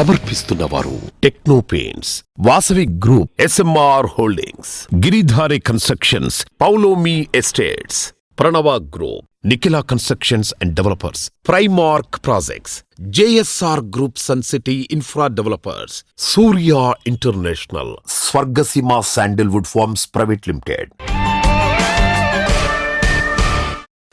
సమర్పిస్తున్నవారు Techno Paints, Vasavi Group, SMR Holdings, Giridhari Constructions, Paulomi Estates, Pranava Group, Nikhila Constructions and Developers, Primark Projects, JSR group, Sun City infra Developers, Surya International, Swargaseema Sandalwood Farms Private Limited.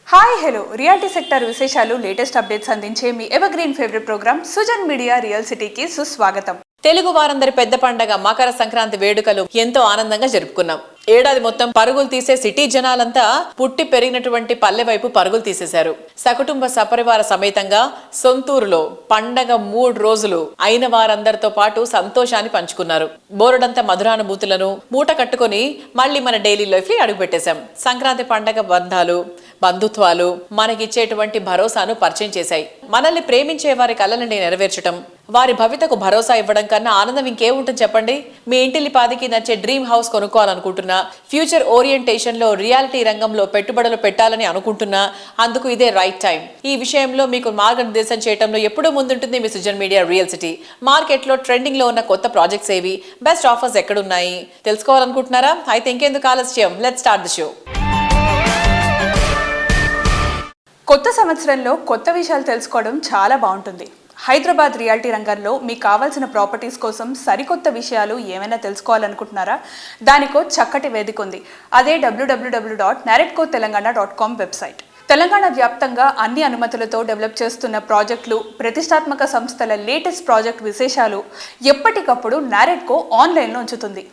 Hi hello, reality sector విశేషాలు, latest updates అందించే మీ evergreen favourite programme Sujan Media Real సిటీకి సుస్వాగతం. తెలుగు వారందరి పెద్ద పండగ మకర సంక్రాంతి వేడుకలు ఎంతో ఆనందంగా జరుపుకున్నాం. ఏడాది మొత్తం పరుగులు తీసే సిటీ జనాలంతా పుట్టి పెరిగినటువంటి పల్లె వైపు పరుగులు తీసేశారు. సకుటుంబ సపరివార సమేతంగా సొంతూరులో పండగ 3 రోజులు అయిన వారందరితో పాటు సంతోషాన్ని పంచుకున్నారు. బోరడంత మధురానుభూతులను మూట కట్టుకుని మళ్ళీ మన డైలీ లైఫ్ లో అడుగుపెట్టేశాం. సంక్రాంతి పండగ బంధాలు, బంధుత్వాలు మనకిచ్చేటువంటి భరోసాను పరిచయం చేశాయి. మనల్ని ప్రేమించే వారి కలలని నెరవేర్చడం, వారి భవితకు భరోసా ఇవ్వడం కన్నా ఆనందం ఇంకేముంటుంది చెప్పండి. మీ ఇంటిల్లి పాదికి నచ్చే డ్రీమ్ హౌస్ కొనుక్కోవాలనుకుంటున్నా, ఫ్యూచర్ ఓరియంటేషన్ లో రియాలిటీ రంగంలో పెట్టుబడులు పెట్టాలని అనుకుంటున్నా, అందుకు ఇదే రైట్ టైం. ఈ విషయంలో మీకు మార్గనిర్దేశం చేయడంలో ఎప్పుడూ ముందుంటుంది మీ Sujan Media Real City. Market లో ట్రెండింగ్ లో ఉన్న కొత్త ప్రాజెక్ట్స్ ఏవి, బెస్ట్ ఆఫర్స్ ఎక్కడున్నాయి తెలుసుకోవాలనుకుంటున్నారా? అయితే ఇంకెందుకు ఆలస్యం, లెట్స్ స్టార్ట్ ది షో. కొత్త సంవత్సరంలో కొత్త విషయాలు తెలుసుకోవడం చాలా బాగుంటుంది. హైదరాబాద్ రియాలిటీ రంగంలో మీకు కావాల్సిన ప్రాపర్టీస్ కోసం సరికొత్త విషయాలు ఏమైనా తెలుసుకోవాలనుకుంటున్నారా? దానికో చక్కటి వేదిక ఉంది. అదే www.narretcotelangana.com వెబ్సైట్. తెలంగాణ వ్యాప్తంగా అన్ని అనుమతులతో డెవలప్ చేస్తున్న ప్రాజెక్టులు, ప్రతిష్టాత్మక సంస్థల లేటెస్ట్ ప్రాజెక్ట్ విశేషాలు ఎప్పటికప్పుడు నారెట్కో ఆన్లైన్లో ఉంచుతుంది.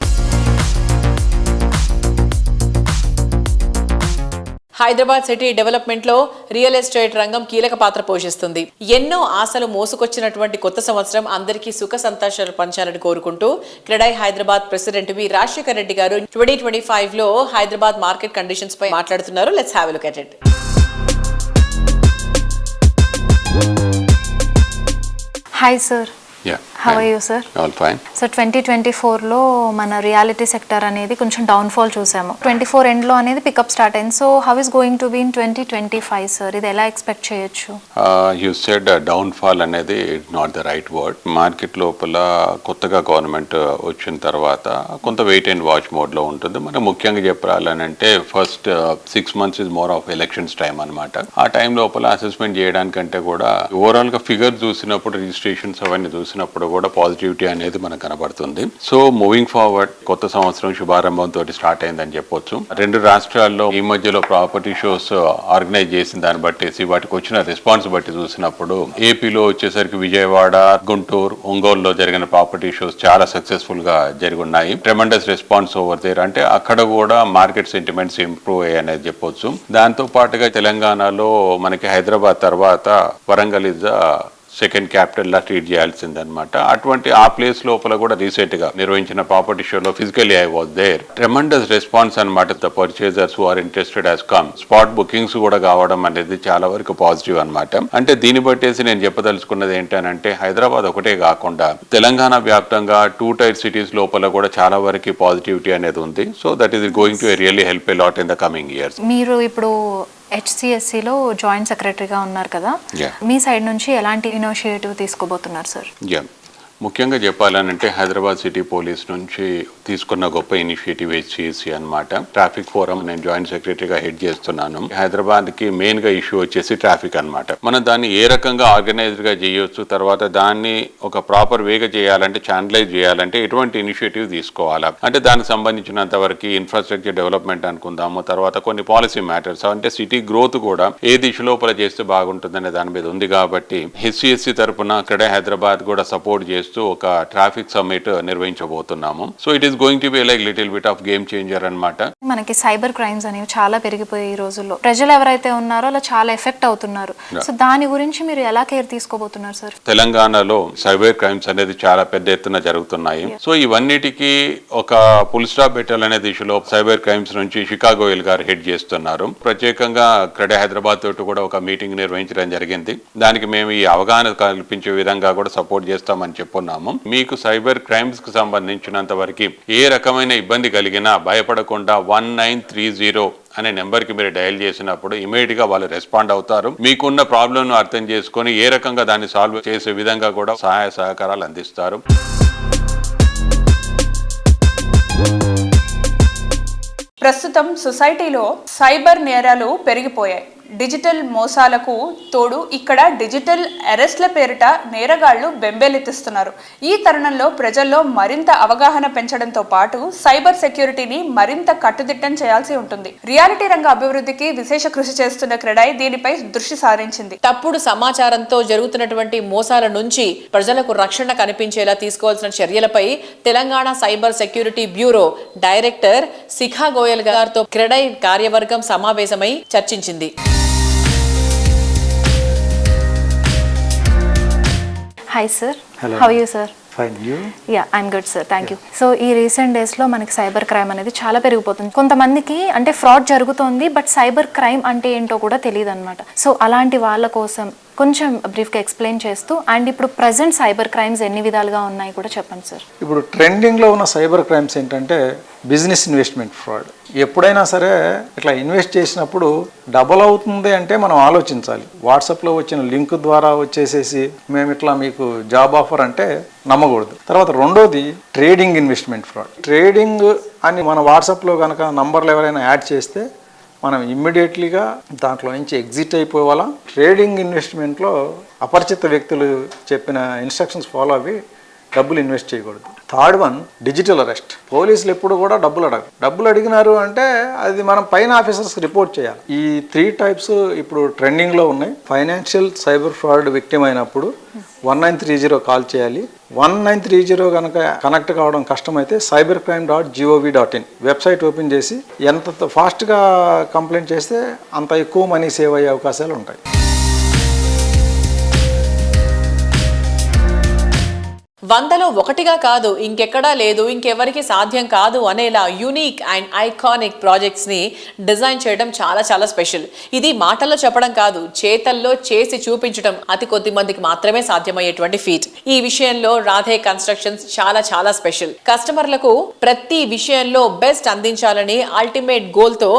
హైదరాబాద్ సిటీ డెవలప్మెంట్ లో రియల్ ఎస్టేట్ రంగం కీలక పాత్ర పోషిస్తుంది. ఎన్నో ఆశలు మోసుకొచ్చినటువంటి కొత్త సంవత్సరం అందరికీ సుఖ సంతోషాలు పంచాలని కోరుకుంటూ క్రెడాయ్ హైదరాబాద్ ప్రెసిడెంట్ వి రాజశేఖర్ రెడ్డి గారు 2025 లో హైదరాబాద్ మార్కెట్ కండిషన్స్ పై మాట్లాడుతున్నారు. Let's have a look at it. Hi sir. How are you, sir? All fine. So 2024లో మన రియాలిటీ సెక్టర్ అనేది కొంచెం డౌన్ఫాల్ చూసాము. 24 ఎండ్లో అనేది పికప్ స్టార్ట్ అయింది. So how is going to be in 2025 sir? ఇది ఎలా ఎక్స్పెక్ట్ చేయొచ్చు? యూ సెడ్ డౌన్ఫాల్ అనేది not the right word. Market లోపల కొత్తగా గవర్నమెంట్ వచ్చిన తర్వాత కొంత వెయిట్ అండ్ వాచ్ మోడ్లో ఉంటుంది. మనం ముఖ్యంగా చెప్పాలంటే first 6 months is more of elections time అనమాట. ఆ టైం లోపల అసెస్మెంట్ చేయడానికంటే కూడా ఓవరాల్గా ఫిగర్ చూసినప్పుడు, రిజిస్ట్రేషన్స్ అవన్నీ చూసినప్పుడు కూడా పాజిటివిటీ అనేది మనకు కనబడుతుంది. సో మూవింగ్ ఫార్వర్డ్ కొత్త సంవత్సరం శుభారంభంతో స్టార్ట్ అయిందని చెప్పొచ్చు. 2 రాష్ట్రాల్లో ఈ మధ్యలో ప్రాపర్టీ షోస్ ఆర్గనైజ్ చేసిన దాన్ని బట్టి, వాటికి వచ్చిన రెస్పాన్స్ బట్టి చూసినప్పుడు ఏపీలో వచ్చేసరికి విజయవాడ, గుంటూరు, ఒంగోలులో జరిగిన ప్రాపర్టీ షోస్ చాలా సక్సెస్ఫుల్ గా జరిగున్నాయి. Tremendous response over there. అంటే అక్కడ కూడా మార్కెట్ సెంటిమెంట్స్ ఇంప్రూవ్ అయ్యాయి అనేది చెప్పొచ్చు. దాంతో పాటుగా తెలంగాణలో మనకి హైదరాబాద్ తర్వాత వరంగల్ ఇస్ సెకండ్ క్యాపిటల్ లా ట్రీట్ చేయాల్సిందనమాట. అటువంటి ఆ ప్లేస్ లోపల కూడా రీసెంట్ గా నిర్వహించిన ప్రాపర్టీ షోలో physically I was there. Tremendous response అనమాట. The purchasers who are interested has come. Spot bookings కూడా కావడం అనేది చాలా వరకు పాజిటివ్ అనమాట. అంటే దీన్ని బట్టేసి నేను చెప్పదలుచుకున్నది ఏంటంటే హైదరాబాద్ ఒకటే కాకుండా తెలంగాణ వ్యాప్తంగా 2 tier సిటీస్ లోపల కూడా చాలా వరకు పాజిటివిటీ అనేది ఉంది. So that is going to really help a lot in the coming years. మీరు ఇప్పుడు HCSCలో జాయింట్ సెక్రటరీగా ఉన్నారు కదా, మీ సైడ్ నుంచి ఎలాంటి ఇనిషియేటివ్ తీసుకోబోతున్నారు సార్? ముఖ్యంగా చెప్పాలనంటే హైదరాబాద్ సిటీ పోలీస్ నుంచి తీసుకున్న గొప్ప ఇనిషియేటివ్ HCSC అనమాట. ట్రాఫిక్ ఫోరం నేను జాయింట్ సెక్రటరీగా హెడ్ చేస్తున్నాను. హైదరాబాద్ కి మెయిన్ గా ఇష్యూ వచ్చేసి ట్రాఫిక్ అనమాట. మనం దాన్ని ఏ రకంగా ఆర్గనైజ్డ్ గా చేయొచ్చు, తర్వాత దాన్ని ఒక ప్రాపర్ వేగా చేయాలంటే, ఛానలైజ్ చేయాలంటే ఎటువంటి ఇనిషియేటివ్ తీసుకోవాలా, అంటే దానికి సంబంధించినంత వరకు ఇన్ఫ్రాస్ట్రక్చర్ డెవలప్మెంట్ అనుకుందాము, తర్వాత కొన్ని పాలసీ మ్యాటర్స్, అంటే సిటీ గ్రోత్ కూడా ఏ దిశ లోపల చేస్తే బాగుంటుందనే దాని మీద ఉంది. కాబట్టి HCSC తరఫున అక్కడే హైదరాబాద్ కూడా సపోర్ట్ చేస్తూ ఒక ట్రాఫిక్ సమ్మిట్ నిర్వహించబోతున్నాము. So it is going to be like little bit of game changer అన్నమాట. మనకి సైబర్ క్రైమ్స్ అనేవి చాలా పెరిగిపోయి ఈ రోజుల్లో ప్రజలు ఎవరైతే ఉన్నారో అలా చాలా ఎఫెక్ట్ అవుతున్నారు. సో దాని గురించి మీరు ఎలా కేర్ తీసుకోబోతున్నారు సార్? తెలంగాణలో సైబర్ క్రైమ్స్ అనేది చాలా పెద్ద ఎత్తున జరుగుతున్నాయి. సో ఇవన్నిటికీ ఒక ఫుల్ స్టాప్ పెట్టాలనే దిశలో సైబర్ క్రైమ్స్ నుంచి షికాగోయల్ గారు హెడ్ చేస్తున్నారు. ప్రత్యేకంగా క్రెడే హైదరాబాద్ తోటి కూడా ఒక మీటింగ్ నిర్వహించడం జరిగింది. దానికి మేము ఈ అవగాహన కల్పించే విధంగా కూడా సపోర్ట్ చేస్తామని చెప్పున్నాము. మీకు సైబర్ క్రైమ్స్ కు సంబంధించినంత వరకు ఏ రకమైన ఇబ్బంది కలిగినా భయపడకుండా 1930 అనే నెంబర్కి మీరు డయల్ చేసినప్పుడు ఇమీడియట్గా వాళ్ళు రెస్పాండ్ అవుతారు. మీకున్న ప్రాబ్లంను అర్థం చేసుకొని ఏ రకంగా దాన్ని సాల్వ్ చేసే విధంగా కూడా సహాయ సహకారాలు అందిస్తారు. ప్రస్తుతం సొసైటీలో సైబర్ నేరాలు పెరిగిపోయాయి. డిజిటల్ మోసాలకు తోడు ఇక్కడ డిజిటల్ అరెస్ట్ల పేరిట నేరగాళ్లు బెంబేలెత్తిస్తున్నారు. ఈ తరుణంలో ప్రజల్లో మరింత అవగాహన పెంచడంతో పాటు సైబర్ సెక్యూరిటీని మరింత కట్టుదిట్టం చేయాల్సి ఉంటుంది. రియాలిటీ రంగ అభివృద్ధికి విశేష కృషి చేస్తున్న క్రెడాయ్ దీనిపై దృష్టి సారించింది. తప్పుడు సమాచారంతో జరుగుతున్నటువంటి మోసాల నుంచి ప్రజలకు రక్షణ కనిపించేలా తీసుకోవాల్సిన చర్యలపై Telangana cyber security bureau director Shikha Goyal గారితో క్రెడాయ్ కార్యవర్గం సమావేశమై చర్చించింది. Hi sir. Hello. How are you sir? Fine, you? Yeah, I'm good sir. Thank you. So ఈ రీసెంట్ డేస్లో మనకి సైబర్ క్రైమ్ అనేది చాలా పెరిగిపోతుంది. కొంతమందికి అంటే ఫ్రాడ్ జరుగుతోంది, బట్ సైబర్ క్రైమ్ అంటే ఏంటో కూడా తెలియదు అనమాట. సో అలాంటి వాళ్ళ కోసం కొంచెం బ్రీఫ్గా ఎక్స్ప్లెయిన్ చేస్తూ, అండ్ ఇప్పుడు ప్రజెంట్ సైబర్ క్రైమ్స్ ఎన్ని విధాలుగా ఉన్నాయి కూడా చెప్పండి సార్. ఇప్పుడు ట్రెండింగ్లో ఉన్న సైబర్ క్రైమ్స్ ఏంటంటే బిజినెస్ ఇన్వెస్ట్మెంట్ ఫ్రాడ్. ఎప్పుడైనా సరే ఇట్లా ఇన్వెస్ట్ చేసినప్పుడు డబుల్ అవుతుంది అంటే మనం ఆలోచించాలి. వాట్సాప్లో వచ్చిన లింక్ ద్వారా వచ్చేసేసి మేము ఇట్లా మీకు జాబ్ ఆఫర్ అంటే నమ్మకూడదు. తర్వాత రెండోది ట్రేడింగ్ ఇన్వెస్ట్మెంట్ ఫ్రాడ్. ట్రేడింగ్ అని మన వాట్సాప్లో కనుక నంబర్లు ఎవరైనా యాడ్ చేస్తే మనం ఇమ్మీడియట్లీగా దాంట్లో నుంచి ఎగ్జిట్ అయిపోవాలా. ట్రేడింగ్ ఇన్వెస్ట్మెంట్లో అపరిచిత వ్యక్తులు చెప్పిన ఇన్స్ట్రక్షన్స్ ఫాలో అవి డబ్బులు ఇన్వెస్ట్ చేయకూడదు. Third one digital arrest. పోలీసులు ఎప్పుడు కూడా డబ్బులు అడిగినారు అంటే అది మనం పైన ఆఫీసర్స్ రిపోర్ట్ చేయాలి. ఈ 3 టైప్స్ ఇప్పుడు ట్రెండింగ్లో ఉన్నాయి. ఫైనాన్షియల్ సైబర్ ఫ్రాడ్ విక్టిమ్ అయినప్పుడు 1930 కాల్ చేయాలి. 1930 కనుక కనెక్ట్ కావడం కష్టమైతే cybercrime.gov.in వెబ్సైట్ ఓపెన్ చేసి ఎంత ఫాస్ట్గా కంప్లైంట్ చేస్తే అంత ఎక్కువ మనీ సేవ్ అయ్యే అవకాశాలు ఉంటాయి. వందలో ఒకటిగా కాదు, ఇంకెక్కడా లేదు, ఇంకెవరికి సాధ్యం కాదు అనేలా యూనిక్ అండ్ ఐకానిక్ ప్రాజెక్ట్స్ ని డిజైన్ చేయడం చాలా చాలా స్పెషల్. ఇది మాటల్లో చెప్పడం కాదు, చేతల్లో చేసి చూపించడం అతి కొద్ది మందికి మాత్రమే సాధ్యమయ్యేటువంటి ఫీట్. ఈ విషయంలో రాధే కన్స్ట్రక్షన్స్ చాలా చాలా స్పెషల్. కస్టమర్లకు ప్రతి విషయంలో బెస్ట్ అందించాలని అల్టిమేట్ గోల్ తో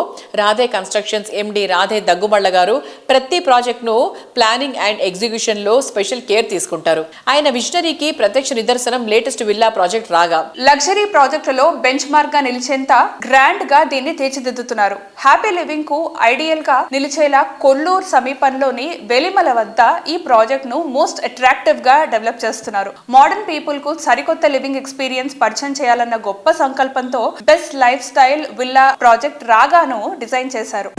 రాధే కన్స్ట్రక్షన్స్ ఎండి రాధే దగ్గుమళ్ళ గారు ప్రతి ప్రాజెక్ట్ ను ప్లానింగ్ అండ్ ఎగ్జిక్యూషన్ లో స్పెషల్ కేర్ తీసుకుంటారు. ఆయన విజనరీకి ప్రత్యక్ష నిదర్శనం లేటెస్ట్ విల్లా ప్రాజెక్ట్ రాగా. లగ్జరీ ప్రాజెక్టులలో బెంచ్ మార్క్ గా నిలిచేంత గ్రాండ్ గా దీన్ని తీర్చిదిద్దుతున్నారు. హ్యాపీ లివింగ్ కు ఐడియల్ గా నిలిచేలా కొల్లూరు సమీపంలోని వెలిమల వద్ద ఈ ప్రాజెక్ట్ ను మోస్ట్ అట్రాక్టివ్ గా డెవలప్ చేస్తున్నారు. మోడర్న్ పీపుల్ కు సరికొత్త లివింగ్ ఎక్స్పీరియన్స్ పరిచయం చేయాలన్న గొప్ప సంకల్పంతో best life style villa project రాగాను design చేశారు.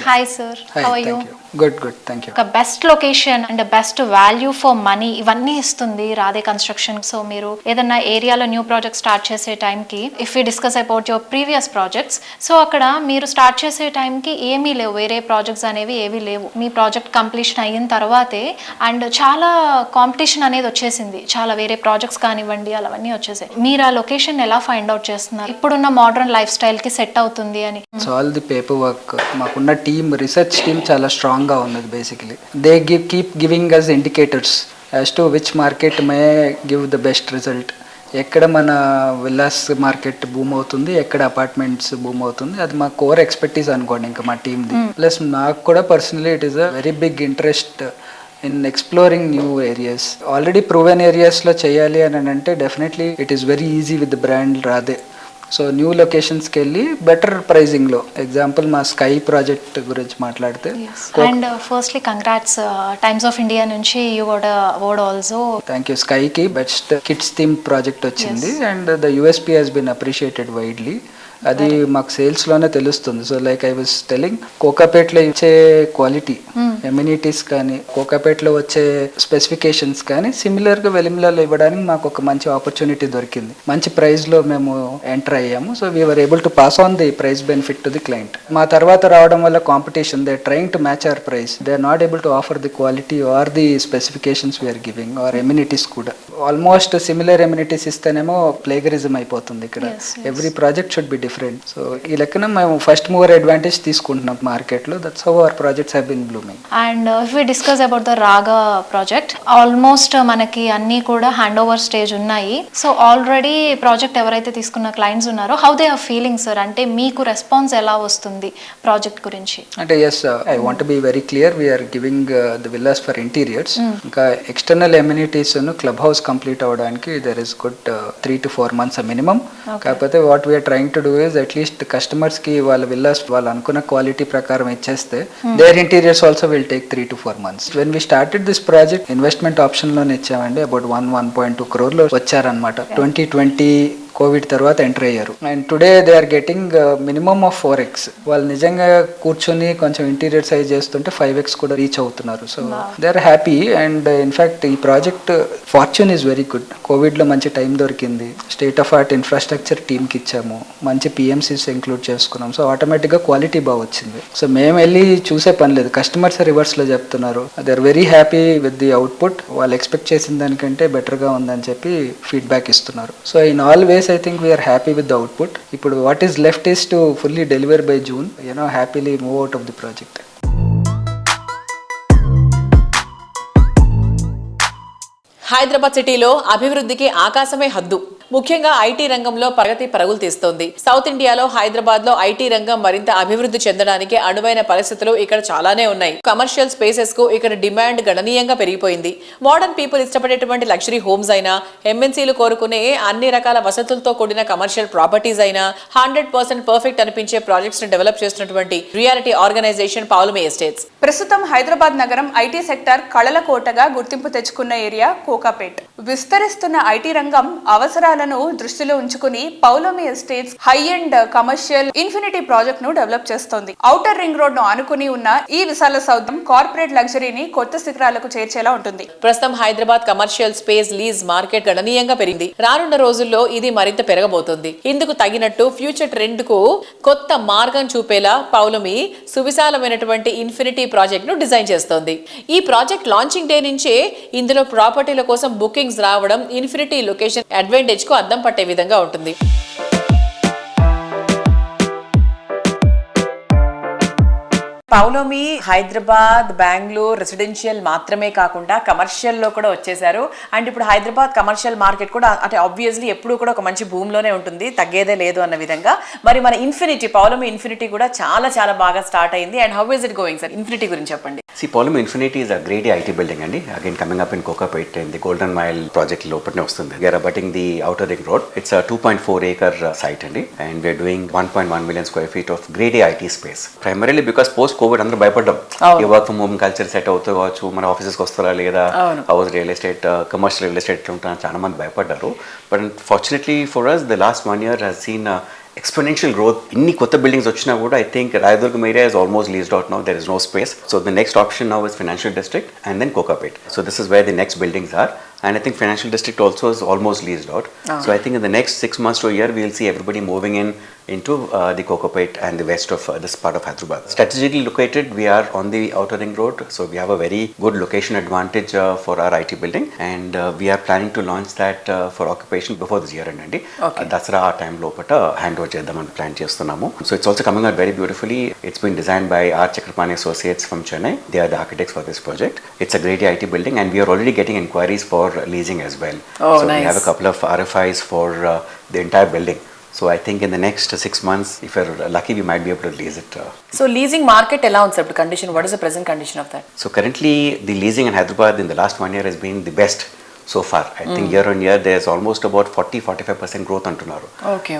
Hi sir. How are you? Good, thank you. ఒక best location and best value for money ఇవన్నీ ఇస్తుంది రాధే కన్స్ట్రక్షన్. సో మీరు ఏదన్నా ఏరియాలో న్యూ ప్రాజెక్ట్ స్టార్ట్ చేసే టైంకి if you discuss about your previous projects, so అక్కడ మీరు స్టార్ట్ చేసే టైంకి ఏమీ లేవు, వేరే ప్రాజెక్ట్స్ అనేవి ఏవీ లేవు. మీ ప్రాజెక్ట్ కంప్లీషన్ అయిన తర్వాతే అండ్ చాలా కాంపిటీషన్ అనేది వచ్చేసింది, చాలా వేరే ప్రాజెక్ట్స్ కానివ్వండి అలావన్నీ వచ్చేసాయి. మీరు ఆ లొకేషన్ ఎలా ఫైండ్ అవుట్ చేస్తున్నారు ఇప్పుడున్న మోడర్న్ లైఫ్ స్టైల్కి సెట్ అవుతుంది అని? So all the paper work మాకున్న టీమ్, రీసెర్చ్ టీమ్ చాలా స్ట్రాంగ్గా ఉన్నది. Basically they keep giving us indicators as to which market may give the best result. ఎక్కడ మన విల్లాస్ మార్కెట్ బూమ్ అవుతుంది, ఎక్కడ అపార్ట్మెంట్స్ బూమ్ అవుతుంది, అది మా కోర్ ఎక్స్పర్టీస్ అనుకోండి ఇంకా మా టీమ్ది. ప్లస్ నాకు కూడా personally it is a very big interest in exploring new areas. Already proven ఏరియాస్లో చేయాలి అని అంటే definitely it is very easy with the brand Radhe. So new లొకేషన్స్కి వెళ్ళి బెటర్ ప్రైజింగ్లో, ఎగ్జాంపుల్ మా స్కై ప్రాజెక్ట్ గురించి మాట్లాడితే. And firstly congrats, Times of India నుంచి you got award also. Thank you. స్కైకి బెస్ట్ కిడ్స్ థీమ్ ప్రాజెక్ట్ వచ్చింది and the USP has been appreciated widely. అది మాకు సేల్స్లోనే తెలుస్తుంది. So like I was telling, కోకాపేట్లో ఇచ్చే క్వాలిటీ ఎమ్యూనిటీస్ కానీ కోకాపేట్లో వచ్చే స్పెసిఫికేషన్స్ కానీ సిమిలర్గా వెలిమిలలో ఇవ్వడానికి మాకు ఒక మంచి ఆపర్చునిటీ దొరికింది. మంచి ప్రైస్లో మేము ఎంటర్ అయ్యాము. So we're able to pass on the price benefit to the client. మా తర్వాత రావడం వల్ల competition, they trying to match our price, they are not able to offer the quality or the specifications we're giving or amenities కూడా. Almost similar amenities ఇస్తేనేమో plagiarism అయిపోతుంది ఇక్కడ. Every project should be different. So ఈ లెక్కన మేము first mover advantage తీసుకుంటున్నాం మార్కెట్లో. That's how our projects have been blooming. And if we discuss about the Raga project, almost మనకి అన్నీ కూడా హ్యాండ్ ఓవర్ స్టేజ్ ఉన్నాయి. సో ఆల్రెడీ ప్రాజెక్ట్ ఎవరైతే తీసుకున్న క్లయింట్స్ ఉన్నారో how they are feeling sir? అంటే మీకు రెస్పాన్స్ ఎలా వస్తుంది ప్రాజెక్ట్ గురించి? అంటే yes, I want be very clear, we're giving the villas for interiors. ఇంకా external amenities club house complete అవ్వడానికి there is good 3 to 4 months minimum. కాకపోతే what we're trying to do is at least customers కి వాళ్ళ villas వాళ్ళు అనుకున్న quality ప్రకారం ఇచ్చేస్తే their interiors also will take 3 to 4 months. When we started this project investment option లోనే ఇచ్చామండి. అబౌట్ 1.2 crore లో వచ్చారనమాట. 2020 కోవిడ్ తర్వాత ఎంటర్ అయ్యారు. And today they are getting minimum of 4x. వాళ్ళు నిజంగా కూర్చొని కొంచెం ఇంటీరియర్ సైజ్ చేస్తుంటే 5x కూడా రీచ్ అవుతున్నారు. So they are happy. And in fact ఈ project fortune is very good. కోవిడ్లో మంచి టైం దొరికింది, స్టేట్ ఆఫ్ ఆర్ట్ ఇన్ఫ్రాస్ట్రక్చర్ టీమ్కి ఇచ్చాము, మంచి పిఎంసీస్ ఇంక్లూడ్ చేసుకున్నాం. సో ఆటోమేటిక్గా క్వాలిటీ బాగా వచ్చింది. సో మేము వెళ్ళి చూసే పని లేదు, కస్టమర్స్ రివర్స్లో చెప్తున్నారు. They are very happy with the output. వాళ్ళు ఎక్స్పెక్ట్ చేసిన దానికంటే బెటర్గా ఉందని చెప్పి ఫీడ్బ్యాక్ ఇస్తున్నారు. So in all ways I think we are happy with the output. Ipudu what is left is to fully deliver by June, happily move out of the project. Hyderabad సిటీలో అభివృద్ధికి ఆకాశమే హద్దు. ముఖ్యంగా ఐటీ రంగంలో ప్రగతి పరుగులు తీస్తోంది. సౌత్ ఇండియాలో హైదరాబాద్ లో IT రంగం మరింత అభివృద్ధి చెందడానికి అనువైన పరిస్థితులు ఇక్కడ చాలానే ఉన్నాయి. కమర్షియల్ స్పేసెస్ కు ఇక్కడ డిమాండ్ గణనీయంగా పెరిగిపోయింది. మోడర్న్ పీపుల్ ఇష్టపడేటువంటి లగ్జరీ హోమ్స్ అయినా, ఎంఎన్సీలు కోరుకునే అన్ని రకాల వసతులతో కూడిన కమర్షియల్ ప్రాపర్టీస్ అయినా 100% పర్ఫెక్ట్ అనిపించే ప్రాజెక్ట్స్ ని డెవలప్ చేస్తున్నటువంటి రియాలిటీ ఆర్గనైజేషన్ పౌలమి ఎస్టేట్స్. ప్రస్తుతం హైదరాబాద్ నగరం ఐటీ సెక్టర్ కళల కోటగా గుర్తింపు తెచ్చుకున్న ఏరియా కోకాపేట్. విస్తరిస్తున్న ఐటీ రంగం అవసరాలను దృష్టిలో ఉంచుకుని Paulami Estates high and commercial infinity project ను డెవలప్ చేస్తోంది. ఔటర్ రింగ్ రోడ్ ను ఆనుకుని ఉన్న ఈ విశాల సౌధం కార్పొరేట్ లగ్జరీని కొత్త శిఖరాలకు చేర్చేలా ఉంటుంది. ప్రస్తుతం Hyderabad commercial space lease market గణనీయంగా పెరిగింది. రానున్న రోజుల్లో ఇది మరింత పెరగబోతోంది. ఇందుకు తగినట్టు ఫ్యూచర్ ట్రెండ్ కు కొత్త మార్గం చూపేలా పౌలమి సువిశాలమైనటువంటి ఇన్ఫినిటీ ప్రాజెక్ట్ ను డిజైన్ చేస్తోంది. ఈ ప్రాజెక్ట్ లాంచింగ్ డే నుంచే ఇందులో ప్రాపర్టీల కోసం బుకింగ్స్ రావడం ఇన్ఫినిటీ లొకేషన్ అడ్వాంటేజ్ కు అద్దం పట్టే విధంగా ఉంటుంది. పౌలమి హైదరాబాద్, బెంగళూరు రెసిడెన్షియల్ మాత్రమే కాకుండా కమర్షియల్ లో కూడా వచ్చేసారు. అండ్ ఇప్పుడు హైదరాబాద్ కమర్షియల్ మార్కెట్ కూడా అంటే ఆబ్వియస్లీ ఎప్పుడు కూడా ఒక మంచి భూమిలోనే ఉంటుంది, తగ్గేదే లేదు అన్న విధంగా. మరి మన ఇన్ఫినిటీ పౌలమి ఇన్ఫినిటీ కూడా చాలా చాలా బాగా స్టార్ట్ అయింది. And how is it going sir? Infinity గురించి చెప్పండి. See, Pavlami Infinity is a great IT building, and again coming up in Kokapet in the Golden Mile project open vastundi. We are abutting the outer ring road. It's a 2.4 acre site and we are doing 1.1 million square feet of grade A IT space. Primarily because post COVID అందరూ భయపడ్డాం, ఈ work from home culture set అవుతూ కావచ్చు, మన ఆఫీసెస్కి వస్తారా లేదా, house real estate, commercial real estate ఉంటారని చాలా మంది భయపడ్డారు. But fortunately for us the last 1 year has seen exponential growth. Inni kotta buildings ochina kuda I think Rayadurgam area is almost leased out now. There is no space. So the next option now is Financial District and then Kokapet. So this is where the next buildings are. And I think Financial District also is almost leased out. So I think in the next 6 months to a year, we will see everybody moving into the Kokapet and the west of this part of Hyderabad. Strategically located, we are on the outer ring road. So we have a very good location advantage for our IT building. And we are planning to launch that for occupation before this year end. That's our time lopata handover chedamani plan chestunnamo. So it's also coming out very beautifully. It's been designed by R. Chakrapani Associates from Chennai. They are the architects for this project. It's a great IT building and we are already getting inquiries for leasing as well. So nice. We have a couple of RFIs for the entire building. So I think in the next 6 months, if we're lucky, we might be able to lease it. So leasing market allowance condition, what is the present condition of that? So currently, the leasing in Hyderabad in the last 1 year has been the best so far. I think year on year, there's almost about 40-45% growth antunnaru. Okay.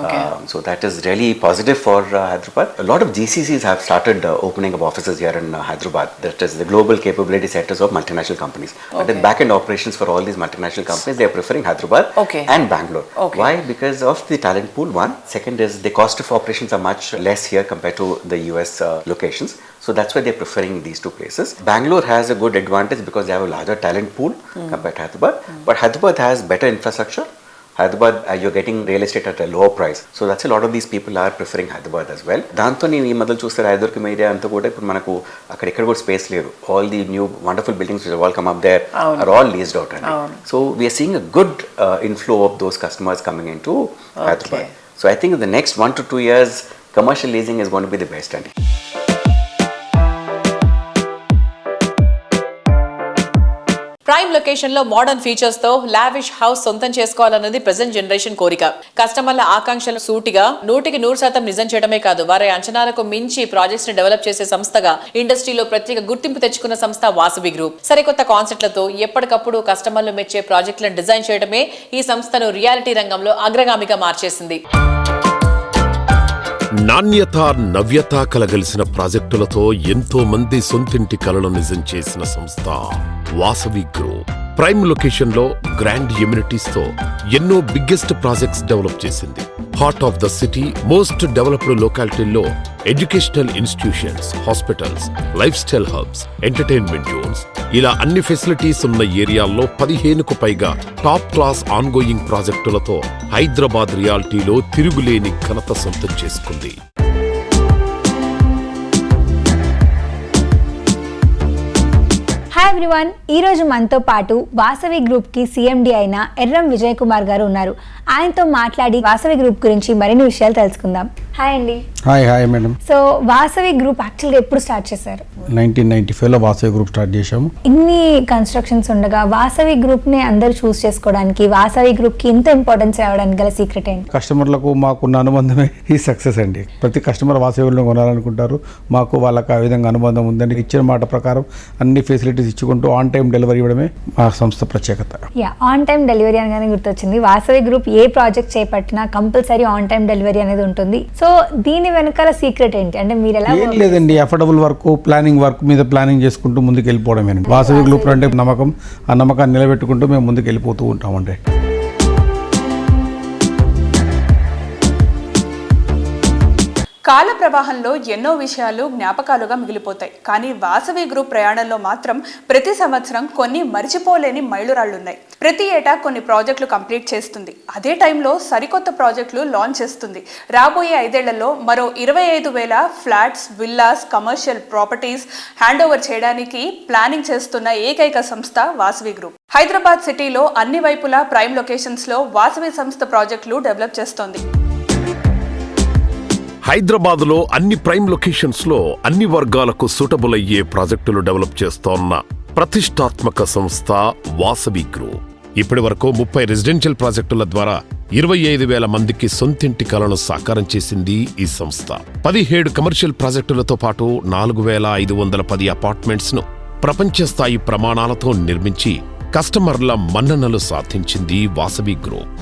So that is really positive for Hyderabad. A lot of GCCs have started opening up offices here in Hyderabad. That is the global capability centers of multinational companies. But the back-end operations for all these multinational companies, they are preferring Hyderabad and Bangalore. Why? Because of the talent pool, one. Second is the cost of operations are much less here compared to the US locations. So that's why they're preferring these two places. Bangalore has a good advantage because they have a larger talent pool compared to Hyderabad. But Hyderabad has better infrastructure. Hyderabad, you're getting real estate at a lower price. So that's a lot of these people are preferring Hyderabad as well. దాంతో నేను ఈ మధ్యలో చూస్తే Rayadurgam area అంతా కూడా ఇప్పుడు మనకు అక్కడ కూడా స్పేస్ లేదు. All the new wonderful buildings which have all come up there are all leased out. So we are seeing a good inflow of those customers coming into Hyderabad. So I think in the next 1 to 2 years, commercial leasing is going to be the best. And prime location లో modern features తో lavish house సొంతం చేసుకోవాలన్నది present generation కోరిక. కస్టమర్ల ఆకాంక్షలు సూటిగా 100% నిజం చేయడమే కాదు, వారి అంచనాలకు మించి ప్రాజెక్ట్స్ ని డెవలప్ చేసే సంస్థగా ఇండస్ట్రీలో ప్రత్యేక గుర్తింపు తెచ్చుకున్న సంస్థ వాసవి గ్రూప్. సరికొత్త కాన్సెప్ట్లతో ఎప్పటికప్పుడు కస్టమర్లు మెచ్చే ప్రాజెక్టులను డిజైన్ చేయడమే ఈ సంస్థను రియాలిటీ రంగంలో అగ్రగామిగా మార్చేసింది. నాణ్యత నవ్యత కలగలిసిన ప్రాజెక్టులతో ఎంతో మంది సొంతింటి కలను నిజం చేసిన సంస్థ వాసవి గ్రూప్. ప్రైమ్ లొకేషన్ లో గ్రాండ్ ఎమ్యూనిటీస్ తో ఎన్నో బిగ్గెస్ట్ ప్రాజెక్ట్స్ డెవలప్ చేసింది. Heart of the city most developed లొకాలిటీల్లో educational institutions, hospitals, life style hubs, entertainment zones ఇలా అన్ని ఫెసిలిటీస్ ఉన్న ఏరియాల్లో 15కు పైగా టాప్ క్లాస్ ఆన్గోయింగ్ ప్రాజెక్టులతో హైదరాబాద్ రియాలిటీలో తిరుగులేని ఘనత సొంతం చేసుకుంది. హాయ్ ఎవ్రీవన్, ఈరోజు మనతో పాటు వాసవి గ్రూప్కి సిఎండి అయిన ఎర్రం విజయ్ కుమార్ గారు ఉన్నారు. ఆయనతో మాట్లాడి వాసవి గ్రూప్ గురించి మరిన్ని విషయాలు తెలుసుకుందాం. హాయ్ అండి. Hi madam. So Vasavi group యాక్చువల్గా ఎప్పుడు స్టార్ట్ చేశారు? 1995లో వాసవి గ్రూప్ స్టార్ట్ చేశాము. ఇన్ని కన్స్ట్రక్షన్స్ ఉండగా వాసవి గ్రూప్ని అందరూ చూస్ చేసుకోవడానికి, వాసవి గ్రూప్కి ఇంత ఇంపార్టెన్స్ ఇవ్వడానికి గల సీక్రెట్ ఏంటి? కస్టమర్లకు మాకున్న అనుబంధమే ఈ సక్సెస్ అండి. ప్రతి కస్టమర్ వాసవిలో కొనాలనుకుంటారు. మాకు వాళ్ళకి ఆ విధంగా అనుబంధం ఉందండి. ఇచ్చిన మాట ప్రకారం అన్ని ఫెసిలిటీస్ ఇచ్చుకుంటూ ఆన్ టైం డెలివరీ ఇవ్వడమే మా సంస్థ ప్రత్యేకత. ఆన్ టైం డెలివరీ అనగానే గుర్తొచ్చింది. వాసవి గ్రూప్ ఏ ప్రాజెక్ట్ చేపట్టినా కంపల్సరీ ఆన్ టైం డెలివరీ అనేది ఉంటుంది. సో దీని వెనకాల సీక్రెట్ ఏంటి? అంటే మీరు ఎలా? ఏం లేదండి, అఫోర్డబుల్ వర్క్, ప్లానింగ్ వర్క్ మీద ప్లానింగ్ చేసుకుంటూ ముందుకు వెళ్ళిపోవడమేనండి. వాసవి గ్రూప్ అంటే నమ్మకం, ఆ నమ్మకాన్ని నిలబెట్టుకుంటూ మేము ముందుకు వెళ్ళిపోతూ ఉంటామండి. కాల ప్రవాహంలో ఎన్నో విషయాలు జ్ఞాపకాలుగా మిగిలిపోతాయి. కానీ వాసవి గ్రూప్ ప్రయాణంలో మాత్రం ప్రతి సంవత్సరం కొన్ని మరిచిపోలేని మైలురాళ్లున్నాయి. ప్రతి ఏటా కొన్ని ప్రాజెక్టులు కంప్లీట్ చేస్తుంది. అదే టైంలో సరికొత్త ప్రాజెక్టులు లాంచ్ చేస్తుంది. రాబోయే 5 ఏళ్లలో మరో 25,000 flats, villas, commercial properties hand over చేయడానికి ప్లానింగ్ చేస్తున్న ఏకైక సంస్థ వాసవి గ్రూప్. హైదరాబాద్ సిటీలో అన్ని వైపులా ప్రైమ్ లొకేషన్స్ లో వాసవి సంస్థ ప్రాజెక్టులు డెవలప్ చేస్తోంది. హైదరాబాద్ లో అన్ని ప్రైమ్ లొకేషన్స్ లో అన్ని వర్గాలకు సూటబుల్ అయ్యే ప్రాజెక్టులు డెవలప్ చేస్తోన్న ప్రతిష్టాత్మక సంస్థ వాసవి గ్రూప్. ఇప్పటి వరకు 30 రెసిడెన్షియల్ ప్రాజెక్టుల ద్వారా 25,000 మందికి సొంతింటి కలను సాకారం చేసింది ఈ సంస్థ. 17 కమర్షియల్ ప్రాజెక్టులతో పాటు 4,510 అపార్ట్మెంట్స్ ను ప్రపంచ స్థాయి ప్రమాణాలతో నిర్మించి కస్టమర్ల మన్ననలు సాధించింది వాసవి గ్రూప్.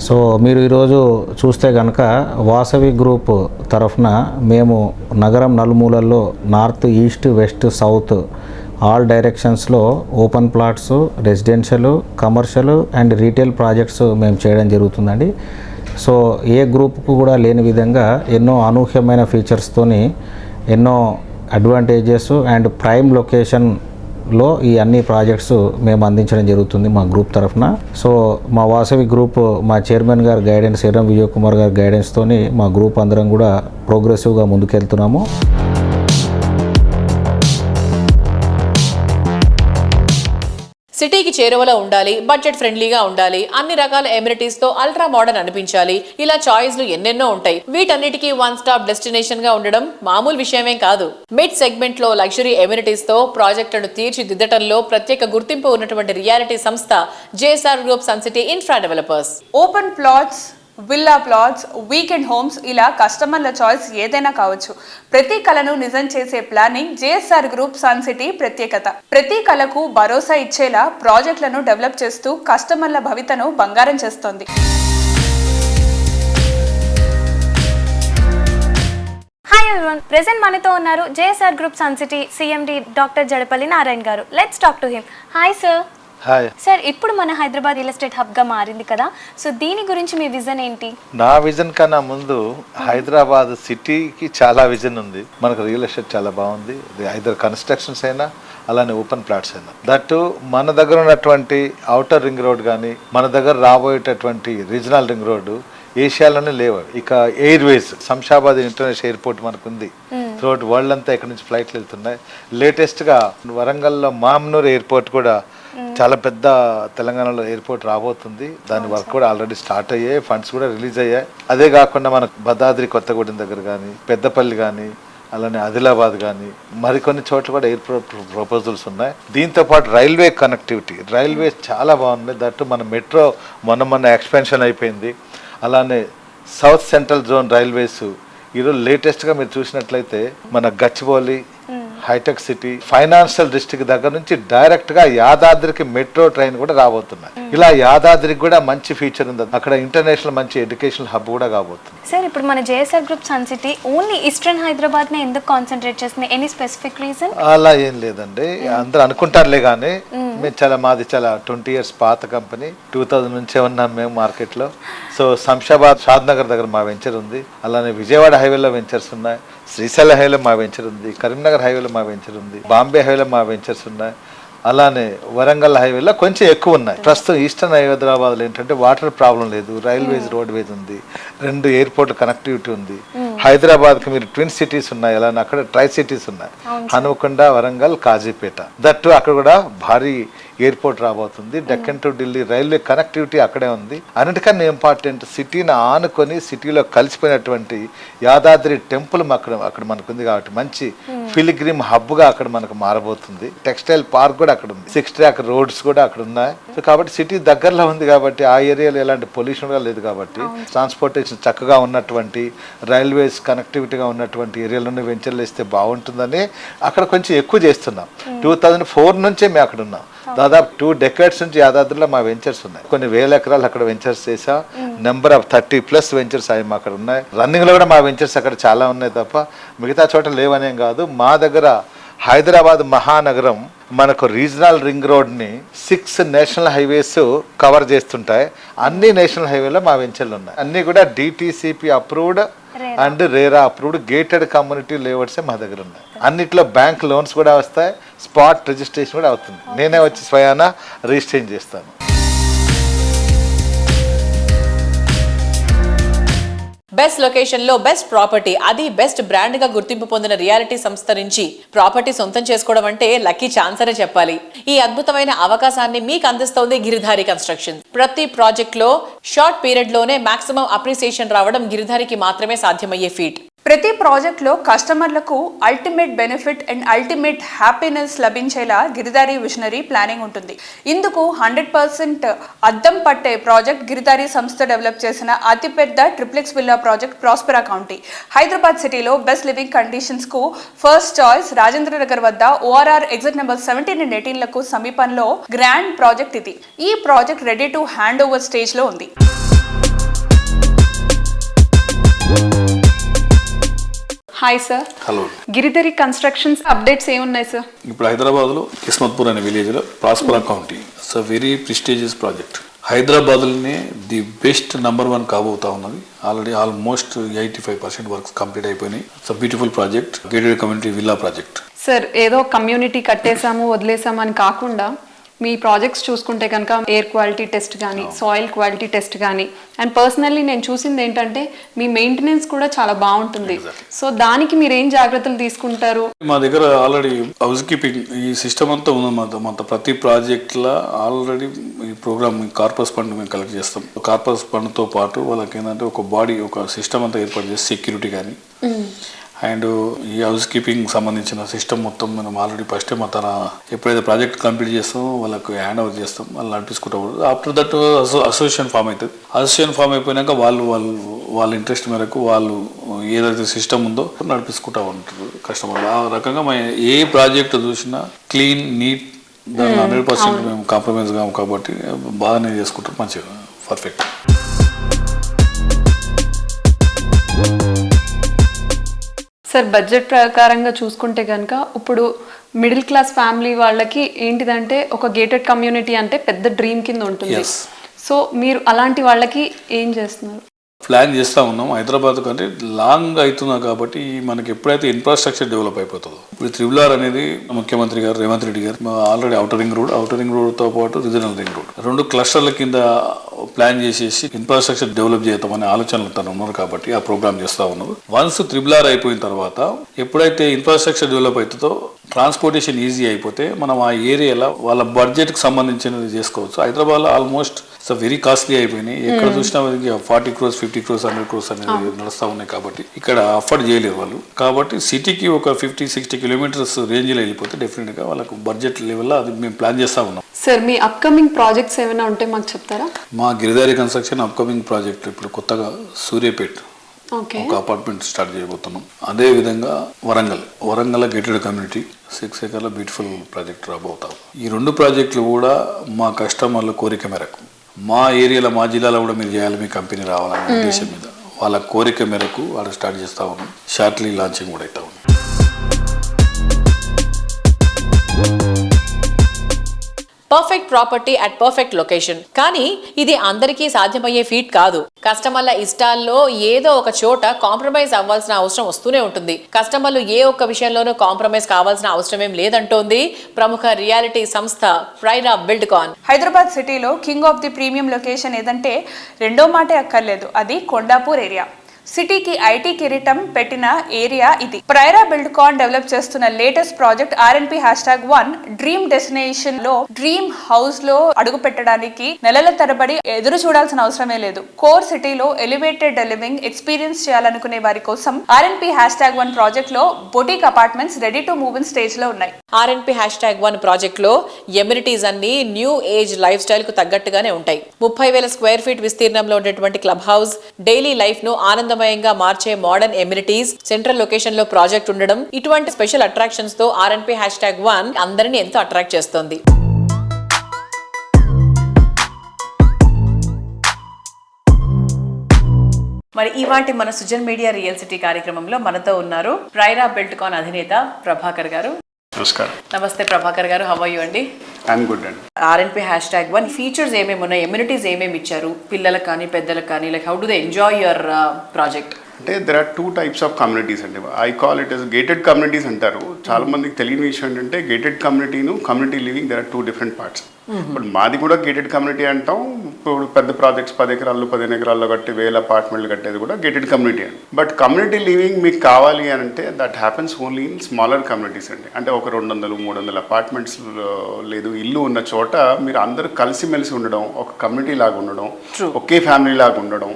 సో మీరు ఈరోజు చూస్తే కనుక వాసవి గ్రూప్ తరఫున మేము నగరం నలుమూలల్లో north, east, west, south all డైరెక్షన్స్లో open plots, residential, commercial and retail projects మేము చేయడం జరుగుతుందండి. సో ఏ గ్రూప్కు కూడా లేని విధంగా ఎన్నో అనూహ్యమైన ఫీచర్స్తోని, ఎన్నో అడ్వాంటేజెస్ అండ్ ప్రైమ్ లొకేషన్లో ఈ అన్ని ప్రాజెక్ట్స్ మేము అందించడం జరుగుతుంది మా గ్రూప్ తరఫున. సో మా వాసవి గ్రూప్, మా చైర్మన్ గారి గైడెన్స్, ఎర్రం విజయ్ కుమార్ గారి గైడెన్స్తోని మా గ్రూప్ అందరం కూడా ప్రోగ్రెసివ్గా ముందుకెళ్తున్నాము. సిటీకి చేరువలో ఉండాలి, బడ్జెట్ ఫ్రెండ్లీగా ఉండాలి, అన్ని రకాల ఎమ్యూనిటీస్ తో అల్ట్రా మోడర్న్ అనిపించాలి, ఇలా చాయిస్లు ఎన్నెన్నో ఉంటాయి. వీటన్నిటికీ వన్ స్టాప్ డెస్టినేషన్ గా ఉండడం మామూలు విషయమేం కాదు. మిడ్ సెగ్మెంట్ లో లగ్జరీ ఎమ్యూనిటీస్ తో ప్రాజెక్టులను తీర్చిదిద్దటంలో ప్రత్యేక గుర్తింపు ఉన్నటువంటి రియాలిటీ సంస్థ JSR group Sun City infra developers. Open plots, villa plots, weekend homes ఇలా కస్టమర్ల చాయిస్ ఏదైనా కావచ్చు. ప్రతి కలను నిజం చేసే planning JSR group Sun City ప్రత్యేకత. ప్రతి కలకు భరోసా ఇచ్చేలా ప్రాజెక్టులను డెవలప్ చేస్తూ కస్టమర్ల భవితను బంగారం చేస్తోంది. హాయ్ ఎవరీవన్, ప్రెజెంట్ మనతో ఉన్నారు JSR group Sun City CMD doctor Jadapalli Narayana గారు. Let's talk to him. Hi sir. Hi sir, ఇప్పుడు మన హైదరాబాద్ రియల్ ఎస్టేట్ హబ్గా మారింది కదా, సో దీని గురించి మీ విజన్ ఏంటి? నా విజన్ కన్నా ముందు హైదరాబాద్ సిటీకి చాలా విజన్ ఉంది. మనకు రియల్ ఎస్టేట్ చాలా బాగుంది. ఐదర్ కన్స్ట్రక్షన్స్ అయినా అలానే ఓపెన్ ప్లాట్స్ అయినా. దట్ మన దగ్గర ఉన్నటువంటి అవుటర్ రింగ్ రోడ్ కానీ, మన దగ్గర రాబోయేటటువంటి రీజనల్ రింగ్ రోడ్డు ఏషియాలోనే లేవు. ఇక ఎయిర్వేస్, శంషాబాద్ ఇంటర్నేషనల్ ఎయిర్పోర్ట్ మనకు ఉంది. త్రూఅవుట్ వరల్డ్ అంతా ఇక్కడ నుంచి ఫ్లైట్లు వెళ్తున్నాయి. లేటెస్ట్గా వరంగల్లో మామ్నూర్ ఎయిర్పోర్ట్ కూడా చాలా పెద్ద తెలంగాణలో ఎయిర్పోర్ట్ రాబోతుంది. దాని వర్క్ కూడా ఆల్రెడీ స్టార్ట్ అయ్యాయి, ఫండ్స్ కూడా రిలీజ్ అయ్యాయి. అదే కాకుండా మనకు భద్రాద్రి కొత్తగూడెం దగ్గర కానీ, పెద్దపల్లి కానీ, అలానే ఆదిలాబాద్ కానీ మరికొన్ని చోట్ల కూడా ఎయిర్పోర్ట్ ప్రపోజల్స్ ఉన్నాయి. దీంతో పాటు రైల్వే కనెక్టివిటీ, రైల్వే చాలా బాగుంది. దట్టు మన మెట్రో మొన్న ఎక్స్పెన్షన్ అయిపోయింది. అలానే సౌత్ సెంట్రల్ జోన్ రైల్వేస్ ఈరోజు లేటెస్ట్గా మీరు చూసినట్లయితే మన గచ్చిబౌలి, హైటెక్ సిటీ, ఫైనాన్షియల్ డిస్ట్రిక్ట్ దగ్గర నుంచి డైరెక్ట్గా యాదాద్రికి మెట్రో ట్రైన్ కూడా రాబోతున్నాయి. ఇలా యాదాద్రికి కూడా మంచి ఫీచర్ ఉంది. అక్కడ ఇంటర్నేషనల్ మంచి ఎడ్యుకేషనల్ హబ్ కూడా కాబోతుంది. సార్ ఇప్పుడు మన JSR group Sun City only eastern హైదరాబాద్ని ఎందుకు కాన్సన్ట్రేట్ చేస్తుంది? Any specific reason? అలా ఏం లేదండి, అందరూ అనుకుంటారులే కానీ మేము మాది చాలా 20 years పాత కంపెనీ. 2000 నుంచే ఉన్నాం మేము మార్కెట్లో. సో శంషాబాద్, షాద్నగర్ దగ్గర మా వెంచర్ ఉంది. అలానే విజయవాడ హైవేలో వెంచర్స్ ఉన్నాయి, శ్రీశైలం హైవేలో మా వెంచర్ ఉంది, కరీంనగర్ హైవేలో మా వెంచర్ ఉంది, బాంబే హైవేలో మా వెంచర్స్ ఉన్నాయి. అలానే వరంగల్ హైవేలో కొంచెం ఎక్కువ ఉన్నాయి. ప్రస్తుతం ఈస్టర్న్ హైదరాబాద్లో ఏంటంటే వాటర్ ప్రాబ్లం లేదు, రైల్వేస్, రోడ్వేస్ ఉంది, 2 ఎయిర్పోర్ట్ కనెక్టివిటీ ఉంది. హైదరాబాద్కి మీరు ట్విన్ సిటీస్ ఉన్నాయి, అలానే అక్కడ ట్రై సిటీస్ ఉన్నాయి, హనుమకొండ, వరంగల్, కాజీపేట. దట్టు అక్కడ కూడా భారీ ఎయిర్పోర్ట్ రాబోతుంది. Deccan to Delhi railway connectivity అక్కడే ఉంది. అన్నిటికన్నా ఇంపార్టెంట్, సిటీని ఆనుకొని సిటీలో కలిసిపోయినటువంటి యాదాద్రి టెంపుల్ అక్కడ మనకు ఉంది కాబట్టి మంచి ఫిలిగ్రిమ్ హబ్గా అక్కడ మనకు మారబోతుంది. టెక్స్టైల్ పార్క్ కూడా అక్కడ ఉంది, 6 track రోడ్స్ కూడా అక్కడ ఉన్నాయి. సో కాబట్టి సిటీ దగ్గరలో ఉంది కాబట్టి ఆ ఏరియాలో ఎలాంటి పొల్యూషన్ కూడా లేదు కాబట్టి ట్రాన్స్పోర్టేషన్ చక్కగా ఉన్నటువంటి, రైల్వేస్ కనెక్టివిటీగా ఉన్నటువంటి ఏరియాలోనే వెంచర్లు వేస్తే బాగుంటుందని అక్కడ కొంచెం ఎక్కువ చేస్తున్నాం. 2004 నుంచే మేము అక్కడ ఉన్నాం. దాదాపు 2 decades నుంచి యాదాద్రిలో మా వెంచర్స్ ఉన్నాయి. కొన్ని వేల ఎకరాలు అక్కడ వెంచర్స్ చేసా. నెంబర్ ఆఫ్ 30+ వెంచర్స్ అవి అక్కడ ఉన్నాయి. రన్నింగ్ లో కూడా మా వెంచర్స్ అక్కడ చాలా ఉన్నాయి తప్ప మిగతా చోట లేవనేం కాదు. మా దగ్గర హైదరాబాద్ మహానగరం మనకు రీజనల్ రింగ్ రోడ్ని 6 నేషనల్ హైవేస్ కవర్ చేస్తుంటాయి. అన్ని నేషనల్ హైవేలో మా వెంచర్లు ఉన్నాయి. అన్ని కూడా DTCP approved and RERA approved gated community లేఅవుట్సే మా దగ్గర ఉన్నాయి. అన్నిట్లో బ్యాంక్ లోన్స్ కూడా వస్తాయి, స్పాట్ రిజిస్ట్రేషన్ కూడా అవుతుంది. నేనే వచ్చి స్వయానా రిజిస్ట్రేషన్ చేస్తాను. బెస్ట్ లొకేషన్ లో బెస్ట్ ప్రాపర్టీ, అది బెస్ట్ బ్రాండ్ గా గుర్తింపు పొందిన రియాలిటీ సంస్థ నుంచి ప్రాపర్టీ సొంతం చేసుకోవడం అంటే లక్కీ ఛాన్స్ అనే చెప్పాలి. ఈ అద్భుతమైన అవకాశాన్ని మీకు అందిస్తోంది గిరిధారి కన్స్ట్రక్షన్. ప్రతి ప్రాజెక్ట్ లో షార్ట్ పీరియడ్ లోనే మాక్సిమం అప్రిసియేషన్ రావడం గిరిధారికి మాత్రమే సాధ్యమయ్యే ఫీట్. ప్రతి ప్రాజెక్ట్లో కస్టమర్లకు ultimate benefit and ultimate happiness లభించేలా గిరిధారి విజనరీ ప్లానింగ్ ఉంటుంది. ఇందుకు 100% అద్దం పట్టే ప్రాజెక్ట్ గిరిధారి సంస్థ డెవలప్ చేసిన అతిపెద్ద triplex villa project Prospera County. Hyderabad సిటీలో బెస్ట్ లివింగ్ కండిషన్స్కు ఫస్ట్ చాయిస్ రాజేంద్ర నగర్ వద్ద ORR ఎగ్జిట్ నెంబర్ 17 and 18లకు సమీపంలో గ్రాండ్ ప్రాజెక్ట్ ఇది. ఈ project ready to hand over స్టేజ్లో ఉంది. Hi sir. Hello. Giridhari Constructions updates ఏమున్నాయి సార్? ఇప్పుడు హైదరాబాద్లో కిస్మత్పూర్ అనే విలేజ్లో Prospera County, it's a very prestigious project. హైదరాబాద్లోనే ది బెస్ట్ #1 కాబోతా ఉన్నది. ఆల్రెడీ ఆల్మోస్ట్ 85% వర్క్స్ కంప్లీట్ అయిపోయినాయి. It's a beautiful project, gated community villa project. Sir, ఏదో కమ్యూనిటీ కట్టేసాము వదిలేసాము అని కాకుండా మీ ప్రాజెక్ట్స్ చూసుకుంటే కనుక ఎయిర్ క్వాలిటీ టెస్ట్ కానీ, సాయిల్ క్వాలిటీ టెస్ట్ కానీ, అండ్ పర్సనల్లీ నేను చూసింది ఏంటంటే మీ మెయింటెనెన్స్ కూడా చాలా బాగుంటుంది. సో దానికి మీరు ఏం జాగ్రత్తలు తీసుకుంటారు? మా దగ్గర ఆల్రెడీ హౌస్ కీపింగ్ ఈ సిస్టమ్ అంతా ఉంది. ప్రతి ప్రాజెక్ట్లో ఆల్రెడీ ఈ ప్రోగ్రామ్ కార్పస్ ఫండ్ మేము కలెక్ట్ చేస్తాం. కార్పస్ ఫండ్తో పాటు వాళ్ళకి ఏంటంటే ఒక బాడీ, ఒక సిస్టమ్ అంతా ఏర్పాటు చేసి సెక్యూరిటీ కానీ అండ్ ఈ హౌస్ కీపింగ్ సంబంధించిన సిస్టమ్ మొత్తం మనం ఆల్రెడీ ఫస్ట్ తన ఎప్పుడైతే ప్రాజెక్ట్ కంప్లీట్ చేస్తామో వాళ్ళకు హ్యాండ్ ఓవర్ చేస్తాం, వాళ్ళు నడిపించుకుంటాం. ఆఫ్టర్ దట్ అసోసియేషన్ ఫామ్ అవుతుంది. అసోసియేషన్ ఫామ్ అయిపోయినాక వాళ్ళ ఇంట్రెస్ట్ మేరకు వాళ్ళు ఏదైతే సిస్టమ్ ఉందో నడిపించుకుంటూ ఉంటారు కస్టమర్లు. ఆ రకంగా ఏ ప్రాజెక్ట్ చూసినా క్లీన్, నీట్, దాన్ని 100% మేము కాంప్రమైజ్ కాము కాబట్టి బాగానే చేసుకుంటాం, మంచిగా పర్ఫెక్ట్. సార్, బడ్జెట్ ప్రకారంగా చూసుకుంటే కనుక ఇప్పుడు మిడిల్ క్లాస్ ఫ్యామిలీ వాళ్ళకి ఏంటిదంటే ఒక గేటెడ్ కమ్యూనిటీ అంటే పెద్ద డ్రీమ్ కింద ఉంటుంది. సో మీరు అలాంటి వాళ్ళకి ఏం చేస్తున్నారు? ప్లాన్ చేస్తూ ఉన్నాం. హైదరాబాద్ కంటే లాంగ్ అవుతున్నా కాబట్టి మనకి ఎప్పుడైతే ఇన్ఫ్రాస్ట్రక్చర్ డెవలప్ అయిపోతుందో, ఇప్పుడు త్రిబులార్ అనేది ముఖ్యమంత్రి గారు రేవంత్ రెడ్డి గారు ఆల్రెడీ ఔటర్ రింగ్ రోడ్తో పాటు రీజనల్ రింగ్ రోడ్ 2 క్లస్టర్ల కింద ప్లాన్ చేసేసి ఇన్ఫ్రాస్ట్రక్చర్ డెవలప్ చేద్దామనే ఆలోచనలు తను ఉన్నారు కాబట్టి ఆ ప్రోగ్రామ్ చేస్తూ ఉన్నారు. వన్స్ త్రిబులార్ అయిపోయిన తర్వాత ఎప్పుడైతే ఇన్ఫ్రాస్ట్రక్చర్ డెవలప్ అవుతుందో ట్రాన్స్పోర్టేషన్ ఈజీ అయిపోతే మనం ఆ ఏరియాలో వాళ్ళ బడ్జెట్కి సంబంధించినది చేసుకోవచ్చు. హైదరాబాద్లో ఆల్మోస్ట్ వెరీ కాస్ట్లీ అయిపోయినాయి. ఎక్కడ చూసినా 40 crores 50 crores 100 crores అనేది నడుస్తూ ఉన్నాయి. కాబట్టి ఇక్కడ అఫోర్డ్ చేయలేరు వాళ్ళు. కాబట్టి సిటీకి ఒక 50-60 kilometers రేంజ్లో వెళ్ళిపోతే డెఫినెట్గా వాళ్ళకు బడ్జెట్ లెవెల్లో అది మేము ప్లాన్ చేస్తూ ఉన్నాం. సార్ మీ అప్కమింగ్ ప్రాజెక్ట్స్ ఏమైనా ఉంటే మాకు చెప్తారా? మా గిరిదారి కన్స్ట్రక్షన్ అప్కమింగ్ ప్రాజెక్ట్ ఇప్పుడు కొత్తగా సూర్యాపేట్ ఒక అపార్ట్మెంట్ స్టార్ట్ చేయబోతున్నాం. అదే విధంగా Warangal gated community 6 acres beautiful project రాబోతాం. ఈ 2 ప్రాజెక్టులు కూడా మా కస్టమర్ల కోరిక మేరకు మా ఏరియాలో మా జిల్లాలో కూడా మీరు చేయాలి, మీ కంపెనీ రావాలనే ఉద్దేశం మీద వాళ్ళ కోరిక మేరకు వాడు స్టార్ట్ చేస్తూ ఉన్నాం. షార్ట్లీ లాంచింగ్ కూడా అవుతా ఉన్నాం. Perfect property at perfect location. కానీ ఇది అందరికీ సాధ్యమయ్యే ఫీట్ కాదు. కస్టమర్ల ఇష్టాల్లో ఏదో ఒక చోట కాంప్రమైజ్ అవ్వాల్సిన అవసరం వస్తూనే ఉంటుంది. కస్టమర్లు ఏ ఒక్క విషయంలోనూ కాంప్రమైజ్ కావాల్సిన అవసరం ఏం లేదంటోంది ప్రముఖ రియాలిటీ సంస్థ ప్రైరా బిల్డ్కాన్. హైదరాబాద్ సిటీలో king of the premium location ఏదంటే రెండో మాటే అక్కర్లేదు, అది కొండాపూర్ ఏరియా. సిటీకి ఐటీ కిరీటం పెట్టిన ఏరియా ఇది. ప్రైరా బిల్డ్కాన్ డెవలప్ చేస్తున్న latest project RNP #1 dream destination లో డ్రీమ్ హౌస్ లో అడుగు పెట్టడానికి నెలల తరబడి ఎదురు చూడాల్సిన అవసరమే లేదు. కోర్ సిటీలో ఎలివేటెడ్ లివింగ్ ఎక్స్పీరియన్స్ చేయాలనుకునే వారి కోసం RNP #1 ప్రాజెక్ట్ లో boutique apartments ready to move in stage లో ఉన్నాయి. RNP #1 ప్రాజెక్ట్ లో ఎమ్యూనిటీస్ అన్ని న్యూ ఏజ్ లైఫ్ స్టైల్ కు తగ్గట్టుగానే ఉంటాయి. 30,000 square feet విస్తీర్ణంలో ఉండేటువంటి క్లబ్ హౌస్, డైలీ లైఫ్ ను ఆనందమయంగా మార్చే మోడర్న్ ఎమ్యూనిటీస్, సెంట్రల్ లొకేషన్ లో ప్రాజెక్ట్ ఉండడం, ఇటువంటి స్పెషల్ అట్రాక్షన్స్ తో RNP #1 అందరినీ ఎంతో అట్రాక్ట్ చేస్తోంది. మరి ఇవాటి మన సుజన్ మీడియా రియల్ సిటీ కార్యక్రమంలో మనతో ఉన్నారు ప్రైరా బిల్డ్కాన్ అధినేత ప్రభాకర్ గారు. నమస్కారం. నమస్తే ప్రభాకర్ గారు, హౌ ఆర్ యు అండి? ఐఎమ్ గుడ్ అండి. RNP #1 ఫీచర్స్ ఏమేమి ఉన్నాయి, ఎమ్యూనిటీస్ ఏమేమి ఇచ్చారు పిల్లలకు కానీ పెద్దలకు కానీ, like how do they enjoy your project? అంటే there are 2 types of communities అండి. I call it as gated communities అంటారు. చాలా మందికి తెలియని విషయం ఏంటంటే గేటెడ్ కమ్యూనిటీను community living there are 2 different parts. But మాది కూడా గేటెడ్ కమ్యూనిటీ అంటాం. ఇప్పుడు పెద్ద ప్రాజెక్ట్స్ 10 ఎకరాల్లో 15 ఎకరాల్లో కట్టి 1000 అపార్ట్మెంట్లు కట్టేది కూడా గేటెడ్ కమ్యూనిటీ అండి. బట్ కమ్యూనిటీ లివింగ్ మీకు కావాలి అని అంటే that happens only in smaller communities అండి. అంటే ఒక 200-300 అపార్ట్మెంట్స్ లేదు ఇల్లు ఉన్న చోట మీరు అందరూ కలిసిమెలిసి ఉండడం, ఒక కమ్యూనిటీ లాగా ఉండడం, ఒకే ఫ్యామిలీ లాగా ఉండడం,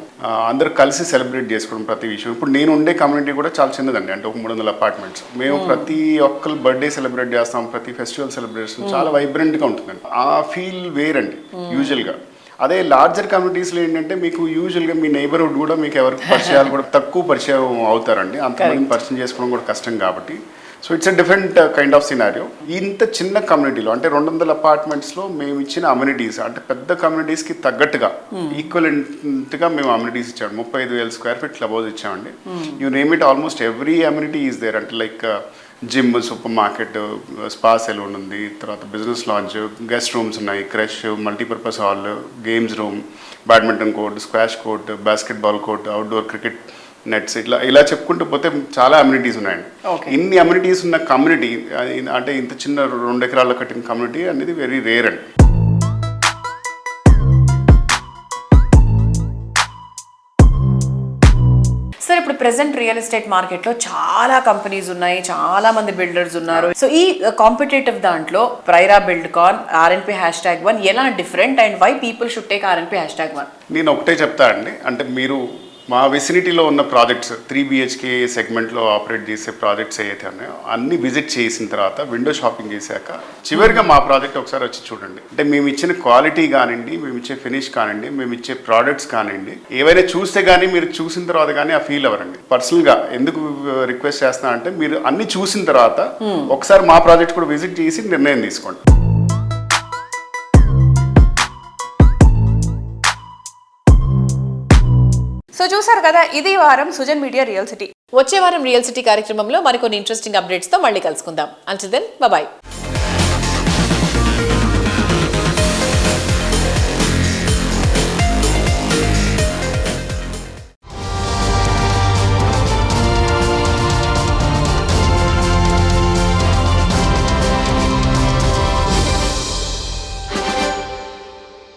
అందరూ కలిసి సెలబ్రేట్ చేసుకోవడం ప్రతి విషయం. ఇప్పుడు నేను ఉండే కమ్యూనిటీ కూడా చాలా చిన్నదండి. అంటే ఒక 300 అపార్ట్మెంట్స్. మేము ప్రతి ఒక్కరు బర్త్డే సెలబ్రేట్ చేస్తాం, ప్రతి ఫెస్టివల్ సెలబ్రేషన్ చాలా వైబ్రెంట్గా ఉంటుందండి. ఆ ఫీల్ వేరండి యూజువల్గా. అదే లార్జర్ కమ్యూనిటీస్లో ఏంటంటే మీకు యూజువల్గా మీ నైబర్హుడ్ కూడా మీకు ఎవరికి పరిచయాలు కూడా తక్కువ పరిచయం అవుతారండి. అంతమంది పరిచయం చేసుకోవడం కూడా కష్టం కాబట్టి. So it's a different kind of scenario. ఇంత చిన్న కమ్యూనిటీలో అంటే 200 అపార్ట్మెంట్స్లో మేము ఇచ్చిన అమ్యూనిటీస్ అంటే పెద్ద కమ్యూనిటీస్కి తగ్గట్టుగా ఈక్వలెంట్గా మేము అమ్యూనిటీస్ ఇచ్చాము. 35,000 square feet క్లబ్ హౌస్ ఇచ్చామండి. You name it almost every amenity is there. అంటే like gym, super market, spa salon ఉంది, తర్వాత బిజినెస్ లాంచ్, గెస్ట్ రూమ్స్ ఉన్నాయి, creche, multipurpose hall, games room, badminton court, squash court, basketball court, outdoor cricket nets, ఇలా చెప్పుకుంటూ పోతే చాలా amenities ఉన్నాయండి. ఇన్ని అమ్యూనిటీస్ ఉన్న కమ్యూనిటీ అంటే ఇంత చిన్న 2 ఎకరాల్లో కట్టిన కమ్యూనిటీ అనేది వెరీ రేర్ అండి. సార్, ఇప్పుడు ప్రెసెంట్ రియల్ ఎస్టేట్ మార్కెట్ లో చాలా కంపెనీస్ ఉన్నాయి, చాలా మంది బిల్డర్స్ ఉన్నారు. సో ఈ కాంపిటేటివ్ దాంట్లో ప్రైరా బిల్డ్కాన్ RNP #1 ఎలా different and why people should take RNP #1? నేను ఒకటే చెప్తా అండి. అంటే మీరు మా విసినిటీలో ఉన్న ప్రాజెక్ట్స్ 3 BHK సెగ్మెంట్లో ఆపరేట్ చేసే ప్రాజెక్ట్స్ ఏవైతే ఉన్నాయో అన్ని విజిట్ చేసిన తర్వాత విండో షాపింగ్ చేశాక చివరిగా మా ప్రాజెక్ట్ ఒకసారి వచ్చి చూడండి. అంటే మేము ఇచ్చిన క్వాలిటీ కానివ్వండి, మేము ఇచ్చే ఫినిష్ కానివ్వండి, మేము ఇచ్చే ప్రోడక్ట్స్ కానివ్వండి, ఏవైనా చూస్తే కానీ మీరు చూసిన తర్వాత కానీ ఆ ఫీల్ అవ్వరండి. పర్సనల్గా ఎందుకు రిక్వెస్ట్ చేస్తున్నా అంటే మీరు అన్ని చూసిన తర్వాత ఒకసారి మా ప్రాజెక్ట్ కూడా విజిట్ చేసి నిర్ణయం తీసుకోండి. సో చూసారు కదా, ఇది వారం సుజన్ మీడియా రియల్ సిటీ. వచ్చే వారం రియల్ సిటీ కార్యక్రమంలో మరికొన్ని ఇంట్రెస్టింగ్ అప్డేట్స్ తో మళ్ళీ కలుసుకుందాం. Until then, bye by.